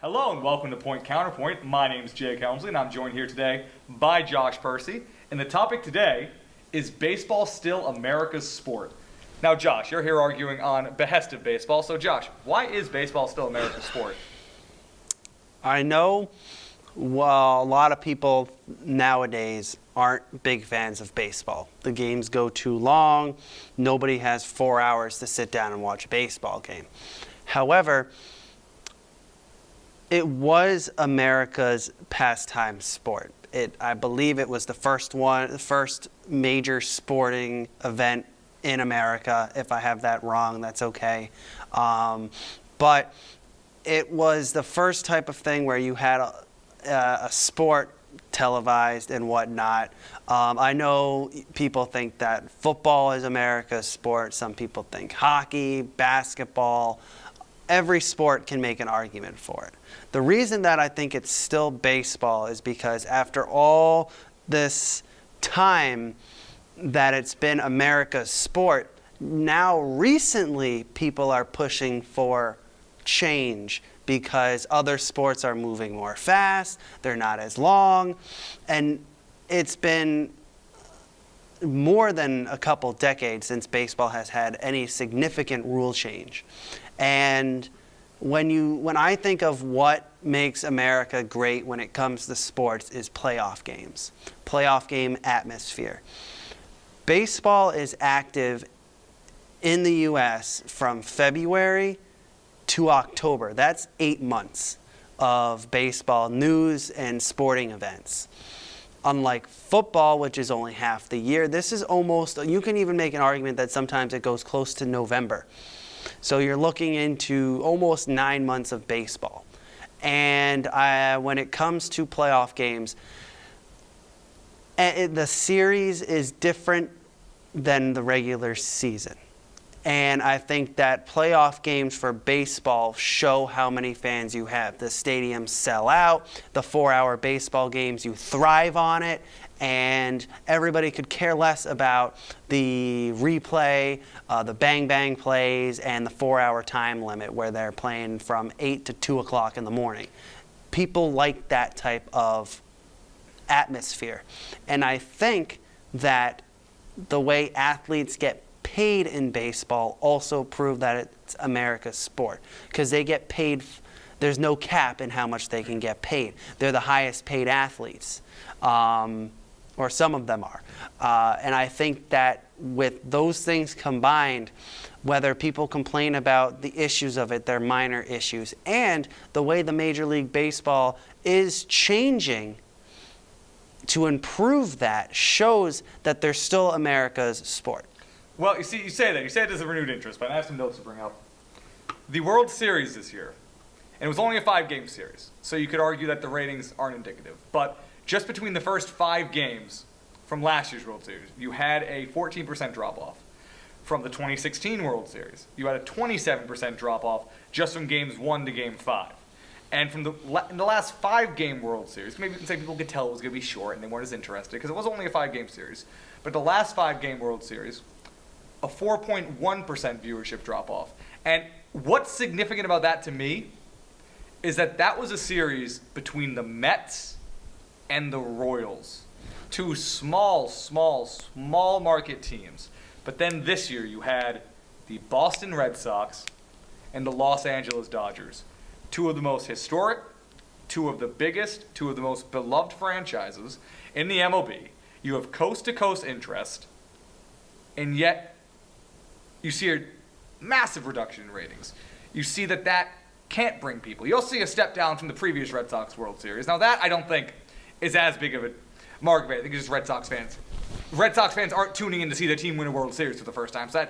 Hello and welcome to Point Counterpoint. My name is Jake Helmsley and I'm joined here today by Josh Percy. And the topic today is baseball still America's sport? Now Josh, you're here arguing on behest of baseball. So Josh, why is baseball still America's sport? I know a lot of people nowadays aren't big fans of baseball. The games go too long. Nobody has 4 hours to sit down and watch a baseball game. However, it was America's pastime sport. I believe it was the first major sporting event in America. If I have that wrong, that's okay. But it was the first type of thing where you had a sport televised and whatnot. I know people think that football is America's sport. Some people think hockey, basketball. Every sport can make an argument for it. The reason that I think it's still baseball is because after all this time that it's been America's sport, now recently people are pushing for change because other sports are moving more fast, they're not as long, and it's been more than a couple decades since baseball has had any significant rule change. And when I think of what makes America great when it comes to sports is playoff games, playoff game atmosphere. Baseball is active in the U.S. from February to October. That's 8 months of baseball news and sporting events. Unlike football, which is only half the year, this is almost, you can even make an argument that sometimes it goes close to November. So you're looking into almost 9 months of baseball. And when it comes to playoff games, the series is different than the regular season. And I think that playoff games for baseball show how many fans you have. The stadiums sell out. The 4-hour baseball games, you thrive on it. And everybody could care less about the replay, the bang-bang plays, and the 4-hour time limit where they're playing from 8 to 2 o'clock in the morning. People like that type of atmosphere. And I think that the way athletes get paid in baseball also prove that it's America's sport, because they get paid. There's no cap in how much they can get paid. They're the highest paid athletes, or some of them are. And I think that with those things combined, whether people complain about the issues of it, they're minor issues, and the way the Major League Baseball is changing to improve that shows that they're still America's sport. Well, you say there's a renewed interest, but I have some notes to bring up. The World Series this year, and it was only a 5-game series, so you could argue that the ratings aren't indicative. But just between the first 5 games from last year's World Series, you had a 14% drop-off. From the 2016 World Series, you had a 27% drop-off just from games 1 to game 5. And from in the last 5-game World Series, maybe some people could tell it was going to be short and they weren't as interested because it was only a 5-game series. But the last 5-game World Series, a 4.1% viewership drop-off. And what's significant about that to me is that was a series between the Mets and the Royals. 2 small market teams. But then this year you had the Boston Red Sox and the Los Angeles Dodgers. 2 of the most historic, 2 of the biggest, 2 of the most beloved franchises in the MLB. You have coast-to-coast interest, and yet you see a massive reduction in ratings. You see that can't bring people. You'll see a step down from the previous Red Sox World Series. Now that I don't think is as big of a market. I think it's just Red Sox fans. Red Sox fans aren't tuning in to see their team win a World Series for the first time, so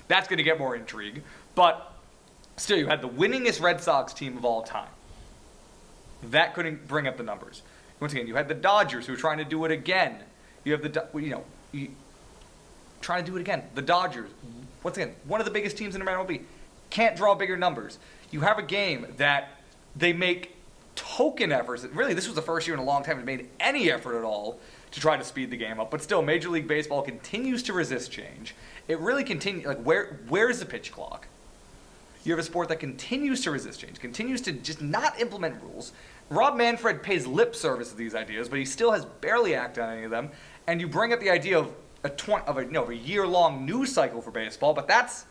that's gonna get more intrigue. But still, you had the winningest Red Sox team of all time. That couldn't bring up the numbers. Once again, you had the Dodgers who were trying to do it again. You have trying to do it again. The Dodgers, once again, one of the biggest teams in MLB, can't draw bigger numbers. You have a game that they make token efforts. Really, this was the first year in a long time they made any effort at all to try to speed the game up. But still, Major League Baseball continues to resist change. It really continues. Like, where's the pitch clock? you have a sport that continues to resist change, continues to just not implement rules. Rob Manfred pays lip service to these ideas, but he still has barely acted on any of them. And you bring up the idea of a year-long news cycle for baseball, but that's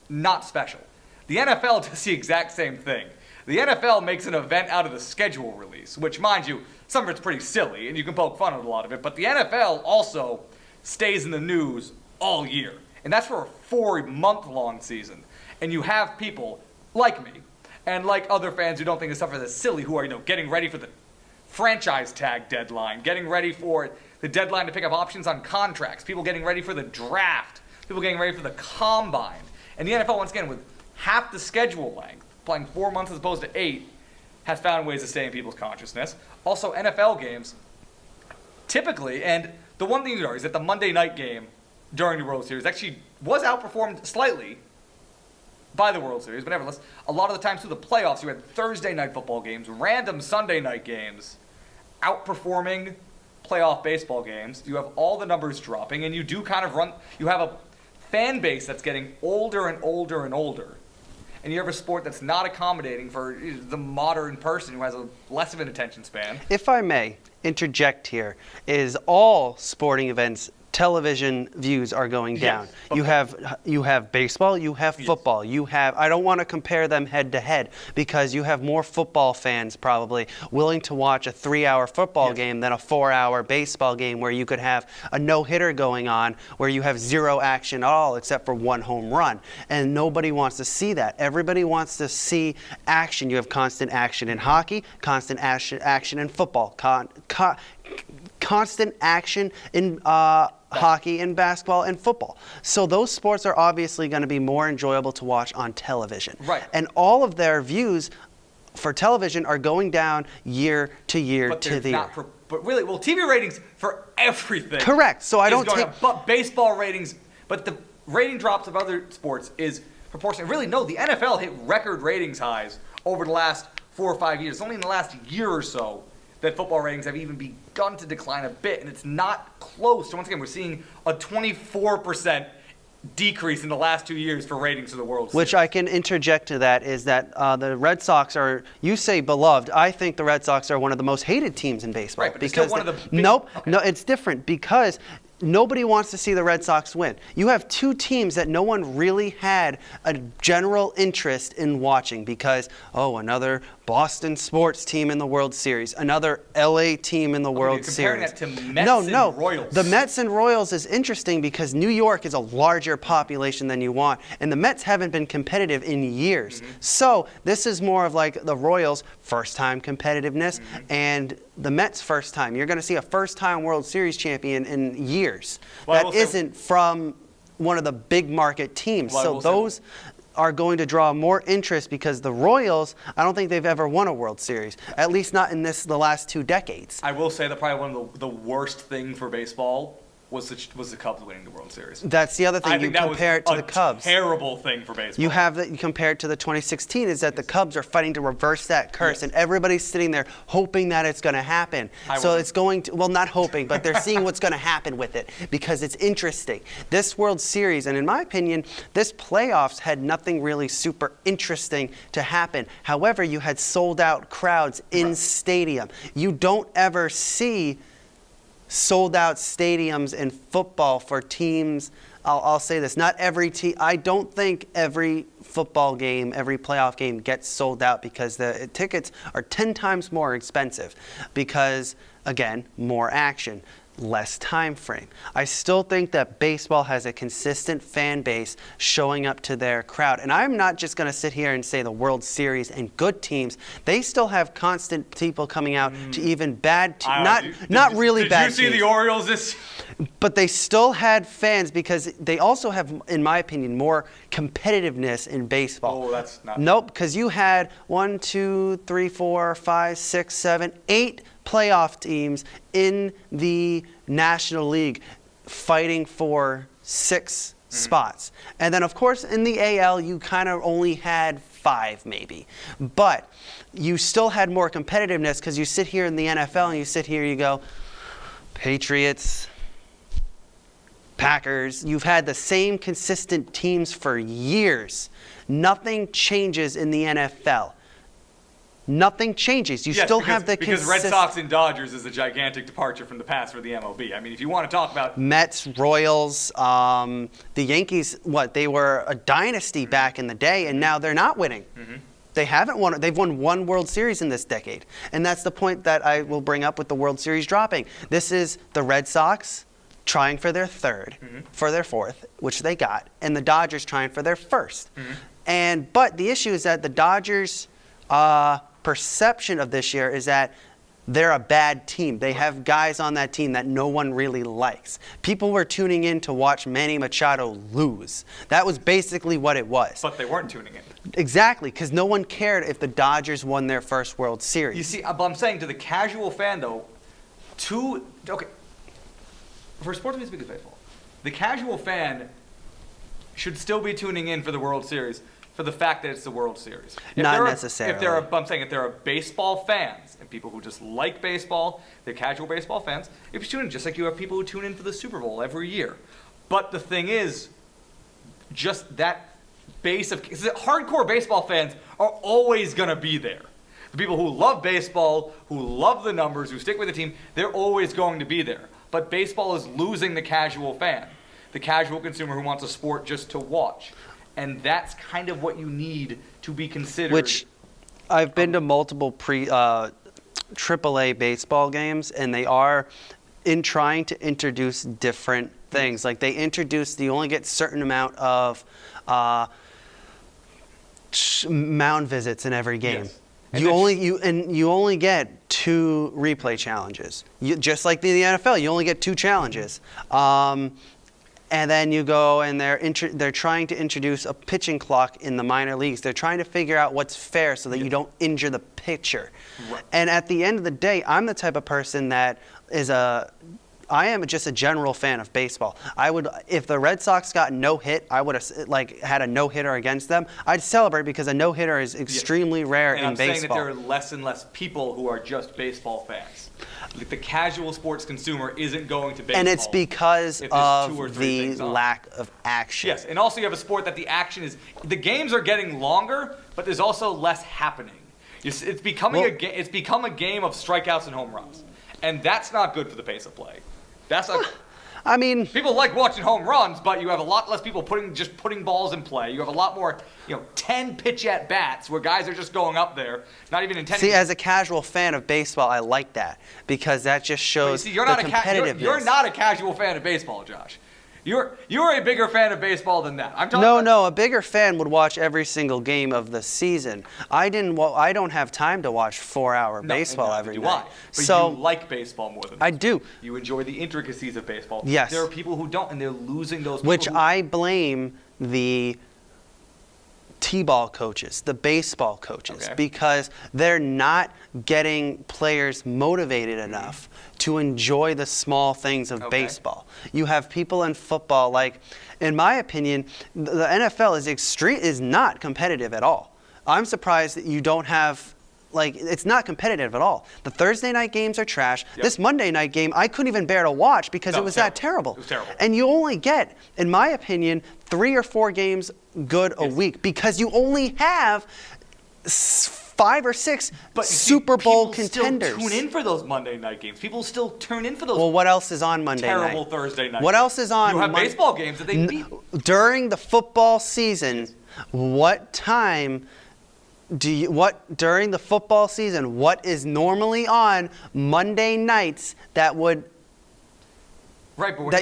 not special. The NFL does the exact same thing. The NFL makes an event out of the schedule release, which, mind you, some of it's pretty silly, and you can poke fun at a lot of it, but the NFL also stays in the news all year. And that's for a 4-month-long season. And you have people like me, and like other fans who don't think this stuff is silly, who are, getting ready for the franchise tag deadline, getting ready for the deadline to pick up options on contracts, people getting ready for the draft, people getting ready for the combine. And the NFL, once again, with half the schedule length, playing 4 months as opposed to 8, has found ways to stay in people's consciousness. Also, NFL games, typically, and the one thing you know is that the Monday night game during the World Series actually was outperformed slightly by the World Series, but nevertheless, a lot of the times through the playoffs, you had Thursday night football games, random Sunday night games, outperforming playoff baseball games. You have all the numbers dropping, and you do kind of you have a fan base that's getting older and older and older. And you have a sport that's not accommodating for the modern person who has a less of an attention span. If I may interject here, is all sporting events television views are going down. Yes. You have baseball, you have football, you have, I don't want to compare them head to head because you have more football fans probably willing to watch a 3-hour football game than a 4-hour baseball game where you could have a no-hitter going on where you have zero action at all except for one home run. And nobody wants to see that. Everybody wants to see action. You have constant action in hockey, constant action in football, constant action in hockey and basketball and football. So those sports are obviously going to be more enjoyable to watch on television. Right. And all of their views for television are going down year to year to the year. But really, well, TV ratings for everything. Correct. So I don't take. But baseball ratings, but the rating drops of other sports is proportionate. Really, no, the NFL hit record ratings highs over the last 4 or 5 years. It's only in the last year or so that football ratings have even begun to decline a bit, and it's not close. So once again, we're seeing a 24% decrease in the last 2 years for ratings for the World Series. Which I can interject to that is that the Red Sox are, you say beloved, I think the Red Sox are one of the most hated teams in baseball. Right, but because still one of the big, Nope, no, it's different because nobody wants to see the Red Sox win. You have two teams that no one really had a general interest in watching because, another Boston sports team in the World Series, another LA team in the World Series. You're comparing that to Mets and Royals. The Mets and Royals is interesting because New York is a larger population than you want, and the Mets haven't been competitive in years. Mm-hmm. So this is more of like the Royals' first-time competitiveness and the Mets' first time. You're going to see a first-time World Series champion in years. Well, that isn't from one of the big market teams. Well, so those are going to draw more interest because the Royals, I don't think they've ever won a World Series, at least not in the last 2 decades. I will say that probably one of the worst thing for baseball was the Cubs winning the World Series. That's the other thing. You compare it to the Cubs. Terrible thing for baseball. You compare it to the 2016 is that the Cubs are fighting to reverse that curse, and everybody's sitting there hoping that it's going to happen. It's going to, well, not hoping, but they're seeing what's going to happen with it because it's interesting. This World Series, and in my opinion, this playoffs had nothing really super interesting to happen. However, you had sold out crowds in stadium. You don't ever see sold out stadiums in football for teams. I'll say this, not every team, I don't think every football game, every playoff game gets sold out because the tickets are 10 times more expensive because, again, more action, less time frame. I still think that baseball has a consistent fan base showing up to their crowd. And I'm not just going to sit here and say the World Series and good teams. They still have constant people coming out to even bad teams. Not really bad teams. Did you see the Orioles this? But they still had fans because they also have, in my opinion, more competitiveness in baseball. Oh, that's not. Nope, because you had 1, 2, 3, 4, 5, 6, 7, 8 playoff teams in the National League fighting for 6 spots. And then, of course, in the AL, you kind of only had 5 maybe. But you still had more competitiveness because you sit here in the NFL and you sit here, you go, Patriots, Packers. You've had the same consistent teams for years. Nothing changes in the NFL. Nothing changes. You Yes, still because, have the because Red Sox and Dodgers is a gigantic departure from the past for the MLB. I mean, if you want to talk about Mets, Royals, the Yankees, they were a dynasty back in the day, and now they're not winning. They haven't won. They've won one World Series in this decade. And that's the point that I will bring up with the World Series dropping. This is the Red Sox trying for their third, for their fourth, which they got, and the Dodgers trying for their first. But the issue is that the Dodgers' perception of this year is that they're a bad team. They have guys on that team that no one really likes. People were tuning in to watch Manny Machado lose. That was basically what it was. But they weren't tuning in. Exactly, because no one cared if the Dodgers won their first World Series. You see, I'm saying to the casual fan, though, for sports as big as baseball, the casual fan should still be tuning in for the World Series for the fact that it's the World Series. Not necessarily. I'm saying if there are baseball fans and people who just like baseball, they're casual baseball fans, if you tune in, just like you have people who tune in for the Super Bowl every year. But the thing is, just that base of hardcore baseball fans are always going to be there. The people who love baseball, who love the numbers, who stick with the team, they're always going to be there. But baseball is losing the casual fan, the casual consumer who wants a sport just to watch. And that's kind of what you need to be considered. Which I've been to multiple AAA baseball games, and they are in trying to introduce different things. Like they introduced, you only get certain amount of mound visits in every game. Yes. You only get 2 replay challenges. Just like in the NFL, you only get 2 challenges. And then you go and they're trying to introduce a pitching clock in the minor leagues. They're trying to figure out what's fair so that you don't injure the pitcher. Right. And at the end of the day, I'm the type of person that I am just a general fan of baseball. If the Red Sox got no hit, I would have had a no hitter against them. I'd celebrate because a no hitter is extremely rare in baseball. And I'm saying that there are less and less people who are just baseball fans. Like the casual sports consumer isn't going to baseball. And it's because of the the lack of action. Yes, and also you have a sport that the games are getting longer, but there's also less happening. It's become a game of strikeouts and home runs, and that's not good for the pace of play. That's not. I mean, people like watching home runs, but you have a lot less people putting balls in play. You have a lot more, 10 pitch at bats where guys are just going up there, not even intending. See, as a casual fan of baseball, I like that because that just shows the competitiveness. You're not a casual fan of baseball, Josh. You're a bigger fan of baseball than that. No, a bigger fan would watch every single game of the season. I don't have time to watch 4-hour baseball every night. Why? But you like baseball more than I do. You enjoy the intricacies of baseball. Yes. There are people who don't, and they're losing those. Which I blame the T-ball coaches, the baseball coaches, because they're not getting players motivated enough to enjoy the small things of baseball. You have people in football, in my opinion, the NFL is not competitive at all. I'm surprised that you don't have, it's not competitive at all. The Thursday night games are trash. Yep. This Monday night game, I couldn't even bear to watch because it was that terrible. It was terrible. And you only get, in my opinion, 3 or 4 games good a week because you only have 5 or 6 Super Bowl contenders. People still tune in for those Monday night games. People still tune in for those. Well, what else is on Monday night? Terrible Thursday night. What else is on? You have baseball games that they beat. During the football season, what is normally on Monday nights that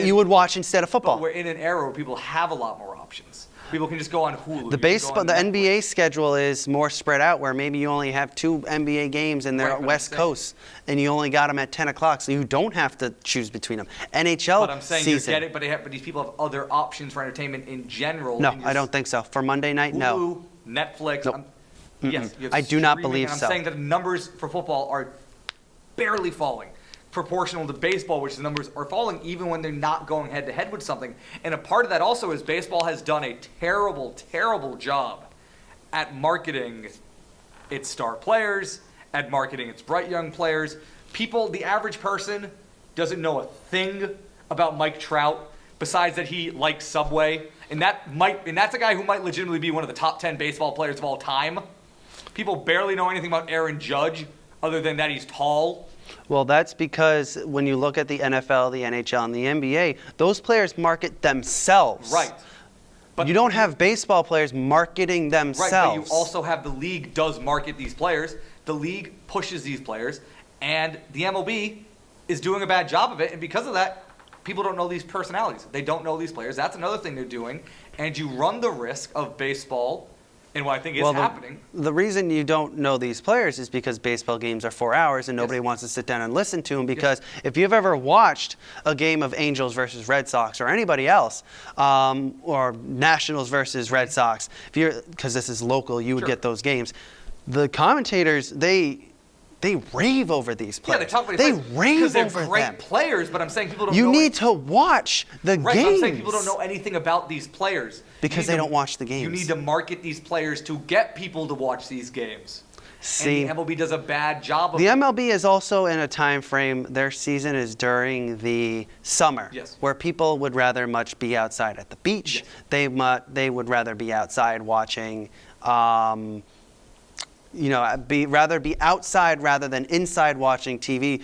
you would watch instead of football? But we're in an era where people have a lot more options. People can just go on Hulu. The NBA schedule is more spread out, where maybe you only have 2 NBA games and they're West Coast, and you only got them at 10 o'clock, so you don't have to choose between them. NHL But I'm saying season. you get it, but these people have other options for entertainment in general. No, I don't think so. For Monday night, Hulu, no. Netflix. Nope. Yes, you have I do not streaming, believe and so. I'm saying that the numbers for football are barely falling, proportional to baseball, which the numbers are falling even when they're not going head-to-head with something. And a part of that also is baseball has done a terrible, terrible job at marketing its star players, at marketing its bright young players. The average person doesn't know a thing about Mike Trout, besides that he likes Subway, and that's a guy who might legitimately be one of the top 10 baseball players of all time. People barely know anything about Aaron Judge other than that he's tall. Well, that's because when you look at the NFL, the NHL, and the NBA, those players market themselves. Right. But you don't have baseball players marketing themselves. Right, but you also have the league does market these players. The league pushes these players, and the MLB is doing a bad job of it. And because of that, people don't know these personalities. They don't know these players. That's another thing they're doing. And you run the risk of baseball, and what I think is happening. The reason you don't know these players is because baseball games are 4 hours and nobody wants to sit down and listen to them. Because if you've ever watched a game of Angels versus Red Sox or anybody else, or Nationals versus Red Sox, because this is local, you would get those games. The commentators, they rave over these players. Yeah, they talk about they these players rave because they're over great them. players, but I'm saying people don't You know. need to watch the Right, games. but I'm saying people don't know anything about these players. Because they don't watch the games. You need to market these players to get people to watch these games. See, and the MLB does a bad job of the it. MLB is also in a time frame, their season is during the summer, where people would rather much be outside at the beach. Yes. They would rather be outside watching, rather be outside rather than inside watching TV,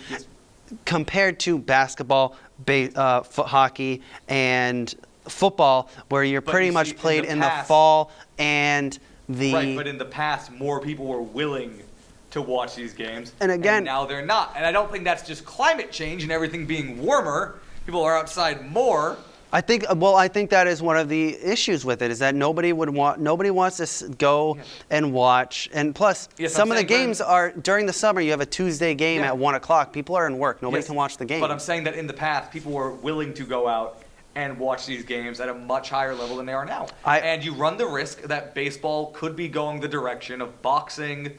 compared to basketball, hockey, and football, where you're pretty much played in the fall and the... Right, but in the past, more people were willing to watch these games. And again... now they're not. And I don't think that's just climate change and everything being warmer. People are outside more. I think that is one of the issues with it, is that nobody wants to go and watch. And plus, some of the games are during the summer. You have a Tuesday game at 1 o'clock. People are in work. Nobody can watch the game. But I'm saying that in the past, people were willing to go out and watch these games at a much higher level than they are now. And you run the risk that baseball could be going the direction of boxing,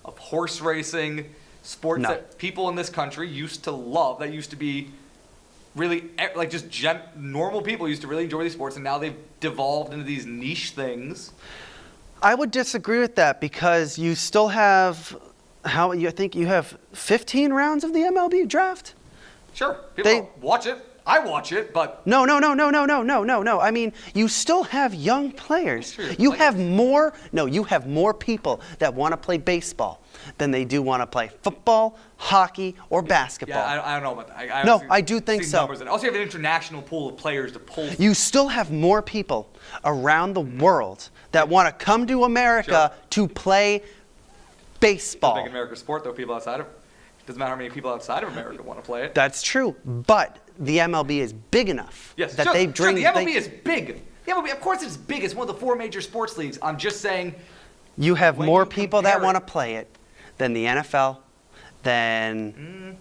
of horse racing, sports that people in this country used to love, that used to be really, like, just normal people used to really enjoy these sports, and now they've devolved into these niche things. I would disagree with that, because you still have, I think you have 15 rounds of the MLB draft? Sure. People don't watch it. I watch it, but... No. I mean, you still have young players. You have more people that want to play baseball than they do want to play football, hockey, or basketball. Yeah, I don't know about that. I do think so. Also, you have an international pool of players to pull from. You still have more people around the world that want to come to America to play baseball. Make America a sport, though. People outside of... It doesn't matter how many people outside of America want to play it. That's true, but the MLB is big enough that they bring... the MLB is big. The MLB, of course it's big. It's one of the 4 major sports leagues. I'm just saying... You have more people that want to play it than the NFL, than...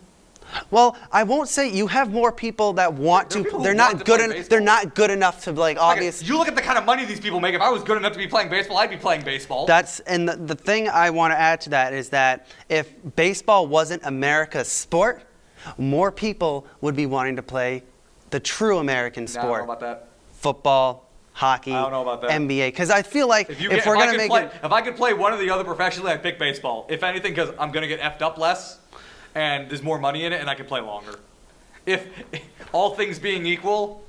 Well, I won't say you have more people that want to. They're not good. They're not good enough to, like, obviously. You look at the kind of money these people make. If I was good enough to be playing baseball, I'd be playing baseball. And the thing I want to add to that is that if baseball wasn't America's sport, more people would be wanting to play the true American sport. I don't know about that. Football, hockey, I don't know about that. NBA. Because I feel like if we're going to make it... If I could play one or the other professionally, I'd pick baseball. If anything, because I'm going to get effed up less, and there's more money in it, and I can play longer. If all things being equal...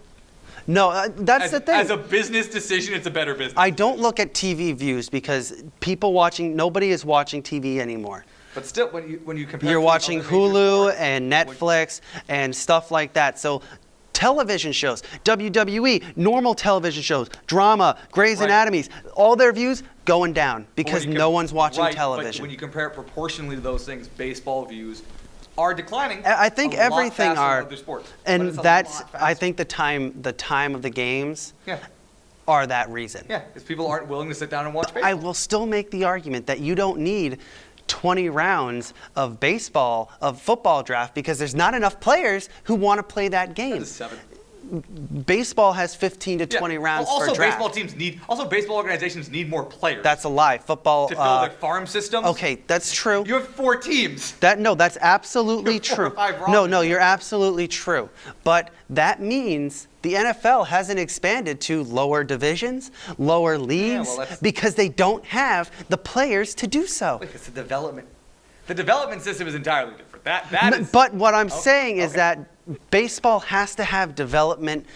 No, that's the thing. As a business decision, it's a better business. I don't look at TV views, because nobody is watching TV anymore. But still, when you compare... You're watching Hulu and Netflix and stuff like that. So television shows, WWE, normal television shows, drama, Grey's Anatomy, all their views going down because no one's watching television. But when you compare it proportionally to those things, baseball views are declining. I think everything are, other sports, and that's I think the time of the games are that reason. Yeah, because people aren't willing to sit down and watch baseball. I will still make the argument that you don't need 20 rounds of football draft, because there's not enough players who want to play that game. That is 7. Baseball has 15 to 20 rounds for draft. Also, baseball organizations need more players. That's a lie. Football to fill their farm systems. Okay, that's true. You have 4 teams. That's absolutely true. 4 or 5 No, you're absolutely true. But that means the NFL hasn't expanded to lower divisions, lower leagues, because they don't have the players to do so. It's the development. The development system is entirely different. That is. But what I'm Okay, saying is okay. that baseball has to have development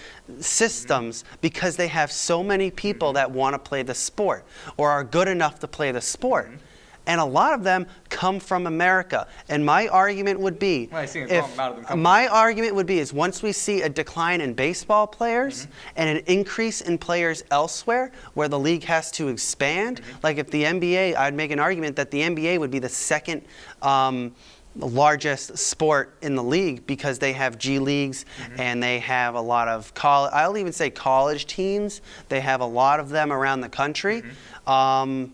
systems because they have so many people that want to play the sport or are good enough to play the sport. And a lot of them come from America. And my argument would be, Well, I see a strong amount of them come from- my argument would be is once we see a decline in baseball players and an increase in players elsewhere where the league has to expand, like if the NBA, I'd make an argument that the NBA would be the second largest sport in the league because they have G leagues and they have a lot of I'll even say college teams. They have a lot of them around the country. I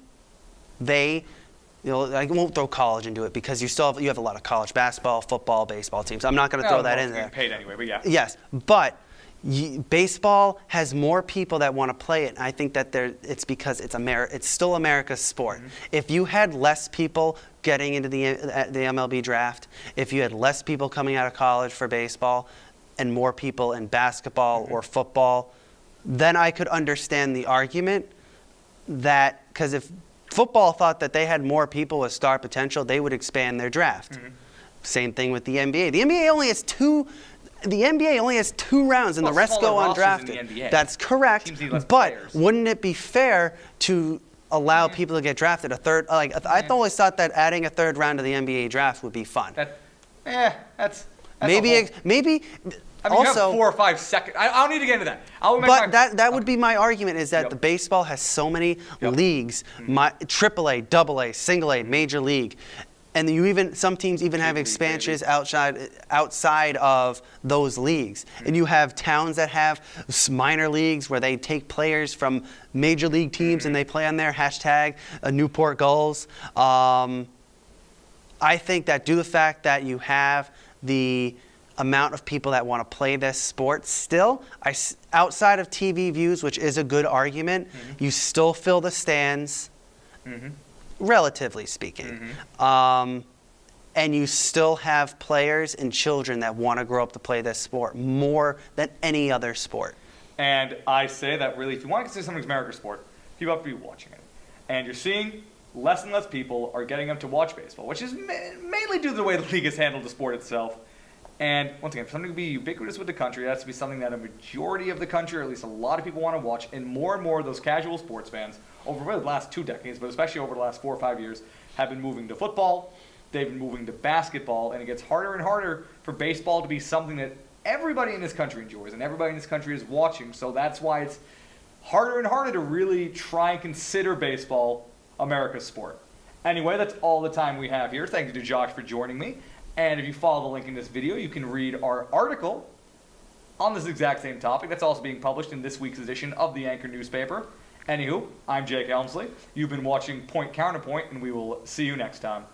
won't throw college into it because you have a lot of college basketball, football, baseball teams. I'm not going to throw that in there. Paid anyway, but yeah. Yes, but baseball has more people that want to play it. And I think that it's because it's still America's sport. If you had less people getting into the MLB draft, if you had less people coming out of college for baseball, and more people in basketball or football, then I could understand the argument that because if football thought that they had more people with star potential, they would expand their draft. Same thing with the NBA. The NBA only has two. The NBA only has 2 rounds, and the rest go smaller rosters undrafted. in the NBA. That's correct. Teams need less But players. wouldn't it be fair to allow people to get drafted a third? I always thought that adding a 3rd round to the NBA draft would be fun. That's Maybe a whole, maybe. I mean, you have Also, 4 or 5 seconds. I don't need to get into that. but that would be my argument is that the baseball has so many leagues, AAA, AA, single A, major league, and some teams even have League, expansions outside of those leagues. And you have towns that have minor leagues where they take players from major league teams and they play on their hashtag Newport Gulls. I think that due to the fact that you have the amount of people that want to play this sport still, outside of TV views, which is a good argument, you still fill the stands, relatively speaking. And you still have players and children that want to grow up to play this sport more than any other sport. And I say that really, if you want to consider something America's sport, people have to be watching it. And you're seeing less and less people are getting them to watch baseball, which is mainly due to the way the league has handled the sport itself. And once again, for something to be ubiquitous with the country, it has to be something that a majority of the country, or at least a lot of people, want to watch. And more of those casual sports fans, over really the last 2 decades, but especially over the last 4 or 5 years, have been moving to football, they've been moving to basketball, and it gets harder and harder for baseball to be something that everybody in this country enjoys and everybody in this country is watching. So that's why it's harder and harder to really try and consider baseball America's sport. Anyway, that's all the time we have here. Thank you to Josh for joining me. And if you follow the link in this video, you can read our article on this exact same topic that's also being published in this week's edition of the Anchor newspaper. Anywho, I'm Jake Elmsley. You've been watching Point Counterpoint, and we will see you next time.